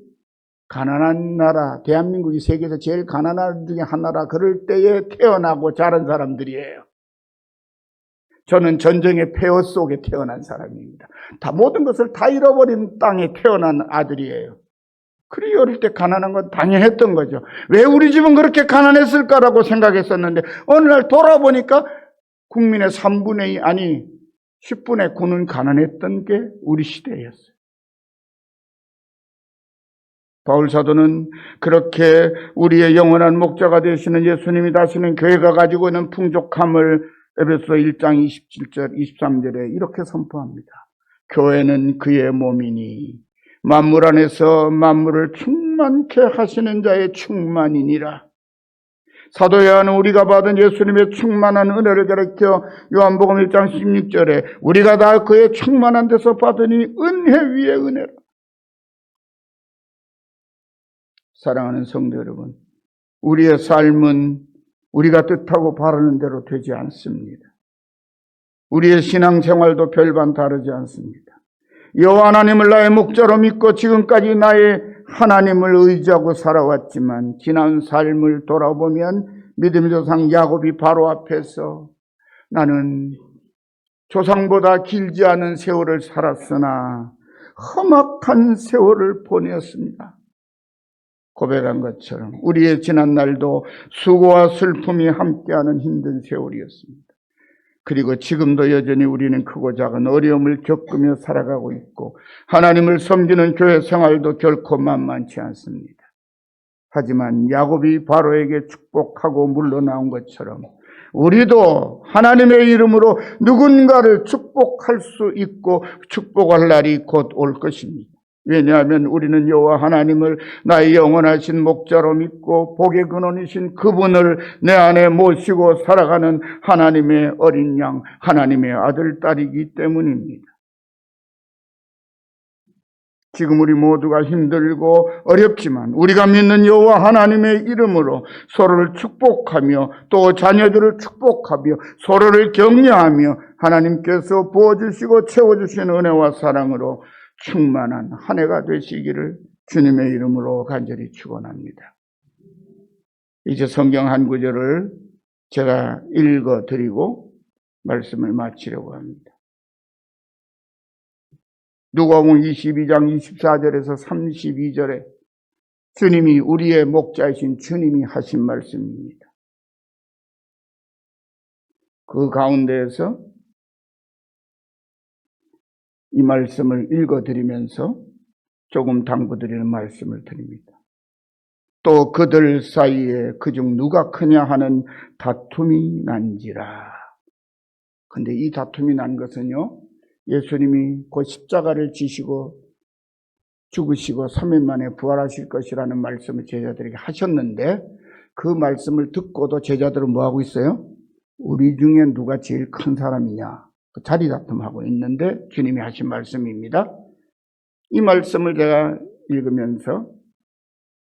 가난한 나라, 대한민국이 세계에서 제일 가난한 나라 중에 하나라 그럴 때에 태어나고 자란 사람들이에요. 저는 전쟁의 폐허 속에 태어난 사람입니다. 모든 것을 다 잃어버린 땅에 태어난 아들이에요. 그리 어릴 때 가난한 건 당연했던 거죠. 왜 우리 집은 그렇게 가난했을까라고 생각했었는데 어느 날 돌아보니까 국민의 3분의 2, 아니 10분의 9는 가난했던 게 우리 시대였어요. 바울 사도는 그렇게 우리의 영원한 목자가 되시는 예수님이 다시는 교회가 가지고 있는 풍족함을 에베소 1장 27절, 23절에 이렇게 선포합니다. 교회는 그의 몸이니 만물 안에서 만물을 충만케 하시는 자의 충만이니라. 사도 요한은 우리가 받은 예수님의 충만한 은혜를 가리켜 요한복음 1장 16절에 우리가 다 그의 충만한 데서 받으니 은혜 위에 은혜라. 사랑하는 성도 여러분, 우리의 삶은 우리가 뜻하고 바라는 대로 되지 않습니다. 우리의 신앙생활도 별반 다르지 않습니다. 여호와 하나님을 나의 목자로 믿고 지금까지 나의 하나님을 의지하고 살아왔지만 지난 삶을 돌아보면 믿음의 조상 야곱이 바로 앞에서 나는 조상보다 길지 않은 세월을 살았으나 험악한 세월을 보냈습니다. 고백한 것처럼 우리의 지난 날도 수고와 슬픔이 함께하는 힘든 세월이었습니다. 그리고 지금도 여전히 우리는 크고 작은 어려움을 겪으며 살아가고 있고 하나님을 섬기는 교회 생활도 결코 만만치 않습니다. 하지만 야곱이 바로에게 축복하고 물러나온 것처럼 우리도 하나님의 이름으로 누군가를 축복할 수 있고 축복할 날이 곧 올 것입니다. 왜냐하면 우리는 여호와 하나님을 나의 영원하신 목자로 믿고 복의 근원이신 그분을 내 안에 모시고 살아가는 하나님의 어린 양, 하나님의 아들, 딸이기 때문입니다. 지금 우리 모두가 힘들고 어렵지만 우리가 믿는 여호와 하나님의 이름으로 서로를 축복하며 또 자녀들을 축복하며 서로를 격려하며 하나님께서 부어주시고 채워주시는 은혜와 사랑으로 충만한 한 해가 되시기를 주님의 이름으로 간절히 축원합니다. 이제 성경 한 구절을 제가 읽어드리고 말씀을 마치려고 합니다. 누가복음 22장 24절에서 32절에 주님이 우리의 목자이신 주님이 하신 말씀입니다. 그 가운데에서 이 말씀을 읽어드리면서 조금 당부드리는 말씀을 드립니다. 또 그들 사이에 그중 누가 크냐 하는 다툼이 난지라. 근데 이 다툼이 난 것은요, 예수님이 곧 십자가를 지시고 죽으시고 3일 만에 부활하실 것이라는 말씀을 제자들에게 하셨는데 그 말씀을 듣고도 제자들은 뭐하고 있어요? 우리 중에 누가 제일 큰 사람이냐? 자리 다툼하고 있는데 주님이 하신 말씀입니다. 이 말씀을 제가 읽으면서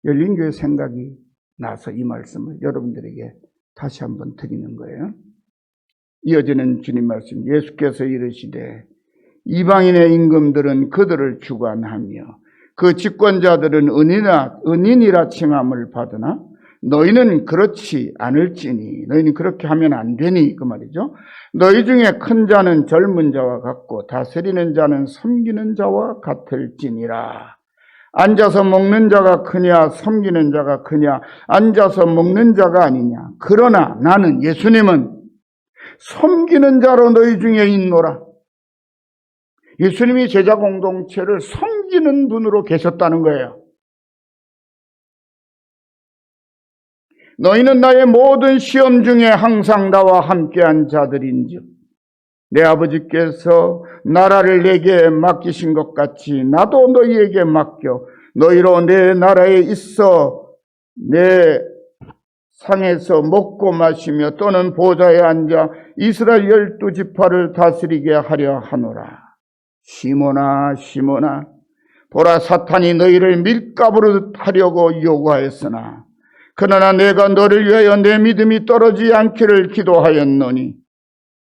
열린교회 생각이 나서 이 말씀을 여러분들에게 다시 한번 드리는 거예요. 이어지는 주님 말씀, 예수께서 이르시되 이방인의 임금들은 그들을 주관하며 그 집권자들은 은인이라 칭함을 받으나 너희는 그렇지 않을지니, 너희는 그렇게 하면 안 되니, 그 말이죠. 너희 중에 큰 자는 젊은 자와 같고 다스리는 자는 섬기는 자와 같을지니라. 앉아서 먹는 자가 크냐 섬기는 자가 크냐, 앉아서 먹는 자가 아니냐. 그러나 나는, 예수님은 섬기는 자로 너희 중에 있노라. 예수님이 제자 공동체를 섬기는 분으로 계셨다는 거예요. 너희는 나의 모든 시험 중에 항상 나와 함께한 자들인즉 내 아버지께서 나라를 내게 맡기신 것 같이 나도 너희에게 맡겨 너희로 내 나라에 있어 내 상에서 먹고 마시며 또는 보좌에 앉아 이스라엘 12지파를 다스리게 하려 하노라. 시몬아 시몬아 보라 사탄이 너희를 밀가부로 하려고 요구하였으나 그러나 내가 너를 위하여 내 믿음이 떨어지지 않기를 기도하였노니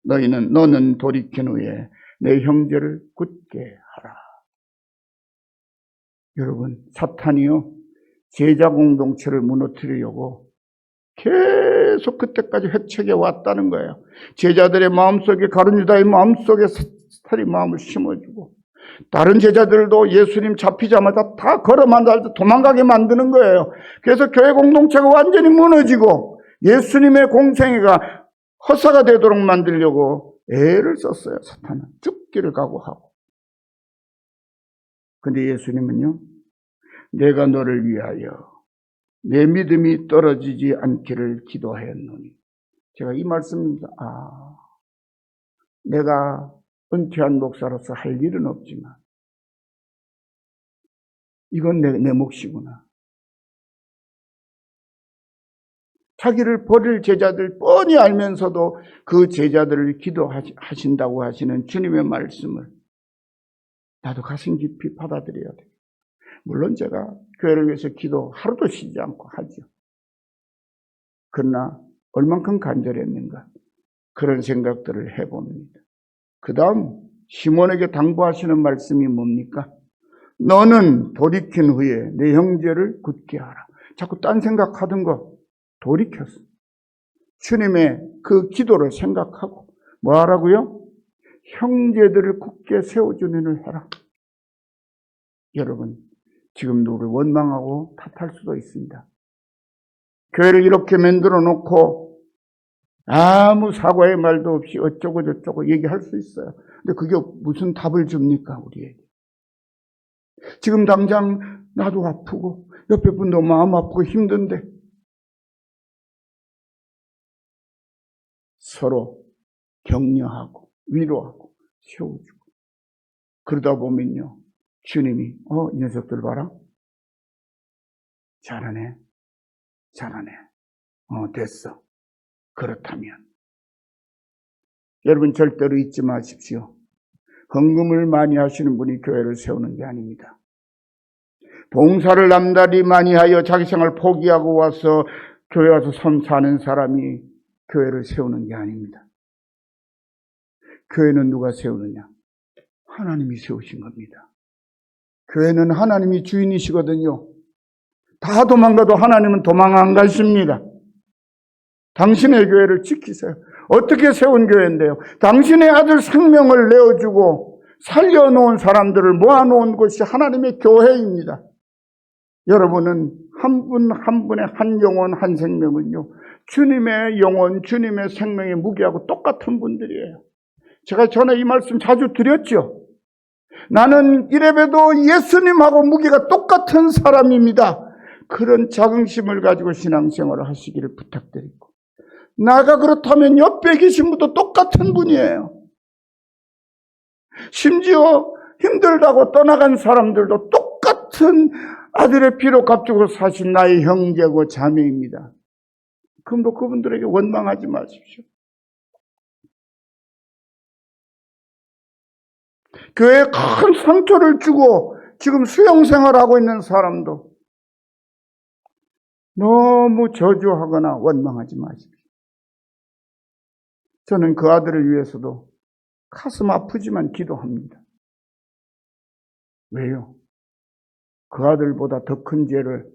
너는 돌이킨 후에 내 형제를 굳게 하라. 여러분, 사탄이요 제자 공동체를 무너뜨리려고 계속 그때까지 회책해 왔다는 거예요. 제자들의 마음속에, 가룟 유다의 마음속에 사탄이 마음을 심어주고 다른 제자들도 예수님 잡히자마자 다 걸어만다 도망가게 만드는 거예요. 그래서 교회 공동체가 완전히 무너지고 예수님의 공생애가 허사가 되도록 만들려고 애를 썼어요. 사탄은 죽기를 각오하고. 근데 예수님은요, 내가 너를 위하여 내 믿음이 떨어지지 않기를 기도하였노니. 제가 이 말씀입니다. 내가 은퇴한 목사로서 할 일은 없지만 이건 내 몫이구나. 자기를 버릴 제자들 뻔히 알면서도 그 제자들을 기도하신다고 하시는 주님의 말씀을 나도 가슴 깊이 받아들여야 돼요. 물론 제가 교회를 위해서 기도 하루도 쉬지 않고 하죠. 그러나 얼만큼 간절했는가 그런 생각들을 해봅니다. 그 다음 시몬에게 당부하시는 말씀이 뭡니까? 너는 돌이킨 후에 내 형제를 굳게 하라. 자꾸 딴 생각하던 거 돌이켰어. 주님의 그 기도를 생각하고 뭐 하라고요? 형제들을 굳게 세워주는 일을 해라. 여러분, 지금 누구를 원망하고 탓할 수도 있습니다. 교회를 이렇게 만들어 놓고 아무 사과의 말도 없이 어쩌고 저쩌고 얘기할 수 있어요. 근데 그게 무슨 답을 줍니까, 우리에게? 지금 당장 나도 아프고 옆에 분도 마음 아프고 힘든데 서로 격려하고 위로하고 세워주고 그러다 보면요, 주님이 이 녀석들 봐라. 잘하네. 됐어. 그렇다면 여러분 절대로 잊지 마십시오. 헌금을 많이 하시는 분이 교회를 세우는 게 아닙니다. 봉사를 남다리 많이 하여 자기 생활 포기하고 와서 교회 와서 섬사하는 사람이 교회를 세우는 게 아닙니다. 교회는 누가 세우느냐? 하나님이 세우신 겁니다. 교회는 하나님이 주인이시거든요. 다 도망가도 하나님은 도망 안 가십니다. 당신의 교회를 지키세요. 어떻게 세운 교회인데요? 당신의 아들 생명을 내어주고 살려놓은 사람들을 모아놓은 곳이 하나님의 교회입니다. 여러분은 한 분 한 분의 한 영혼 한 생명은요, 주님의 영혼, 주님의 생명의 무게하고 똑같은 분들이에요. 제가 전에 이 말씀 자주 드렸죠. 나는 이래봬도 예수님하고 무게가 똑같은 사람입니다. 그런 자긍심을 가지고 신앙생활을 하시기를 부탁드리고, 나가 그렇다면 옆에 계신 분도 똑같은 분이에요. 심지어 힘들다고 떠나간 사람들도 똑같은 아들의 피로 값주고 사신 나의 형제고 자매입니다. 그럼도 그분들에게 원망하지 마십시오. 교회에 큰 상처를 주고 지금 수용생활하고 있는 사람도 너무 저주하거나 원망하지 마십시오. 저는 그 아들을 위해서도 가슴 아프지만 기도합니다. 왜요? 그 아들보다 더 큰 죄를,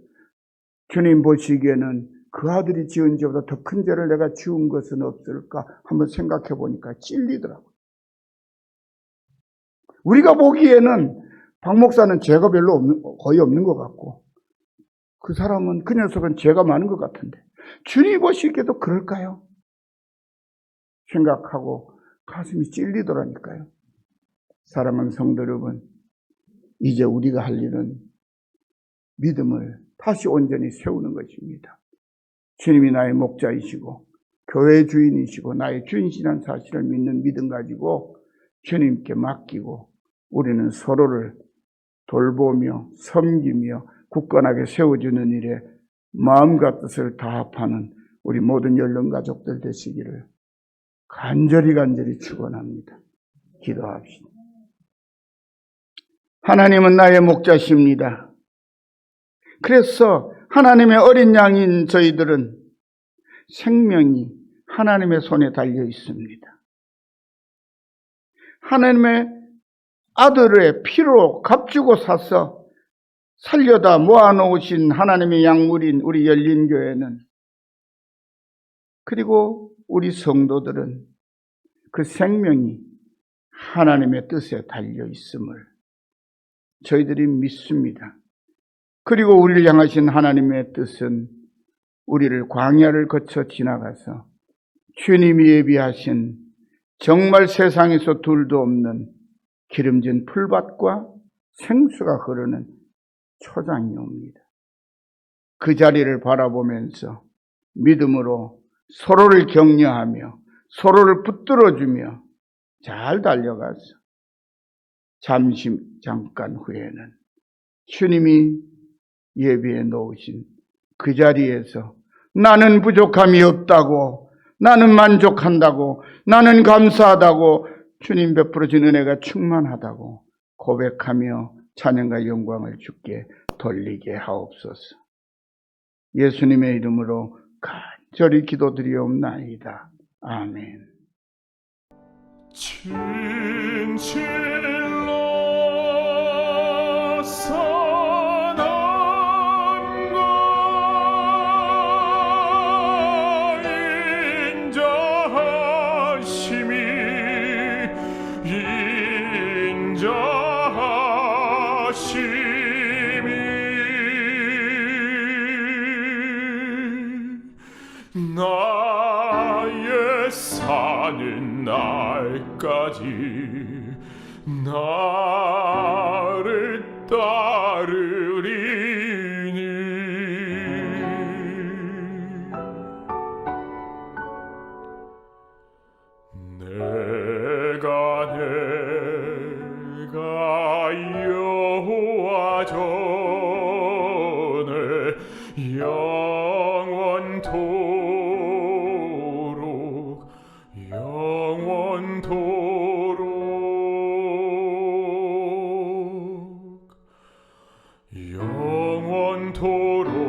주님 보시기에는 그 아들이 지은 죄보다 더 큰 죄를 내가 지은 것은 없을까 한번 생각해 보니까 찔리더라고요. 우리가 보기에는 박 목사는 죄가 거의 없는 것 같고, 그 사람은, 그 녀석은 죄가 많은 것 같은데 주님 보시기에도 그럴까요? 생각하고 가슴이 찔리더라니까요. 사랑하는 성도 여러분, 이제 우리가 할 일은 믿음을 다시 온전히 세우는 것입니다. 주님이 나의 목자이시고 교회 주인이시고 나의 주인이라는 사실을 믿는 믿음 가지고 주님께 맡기고 우리는 서로를 돌보며 섬기며 굳건하게 세워주는 일에 마음과 뜻을 다합하는 우리 모든 연령 가족들 되시기를 간절히 축원합니다. 기도합시다. 하나님은 나의 목자십니다. 그래서 하나님의 어린 양인 저희들은 생명이 하나님의 손에 달려 있습니다. 하나님의 아들의 피로 값주고 사서 살려다 모아놓으신 하나님의 양물인 우리 열린교회는, 그리고 우리 성도들은 그 생명이 하나님의 뜻에 달려 있음을 저희들이 믿습니다. 그리고 우리를 향하신 하나님의 뜻은 우리를 광야를 거쳐 지나가서 주님이 예비하신 정말 세상에서 둘도 없는 기름진 풀밭과 생수가 흐르는 초장이 옵니다. 그 자리를 바라보면서 믿음으로 서로를 격려하며 서로를 붙들어주며 잘 달려가서 잠깐 후에는 주님이 예비해 놓으신 그 자리에서 나는 부족함이 없다고, 나는 만족한다고, 나는 감사하다고, 주님 베풀어 준 은혜가 충만하다고 고백하며 찬양과 영광을 주께 돌리게 하옵소서. 예수님의 이름으로 간절히 기도드리옵나이다. 아멘. 진실로 선함과 인자하심이 나의 사는 날까지 나를 따르리니 내가 여호와 전에 영원토록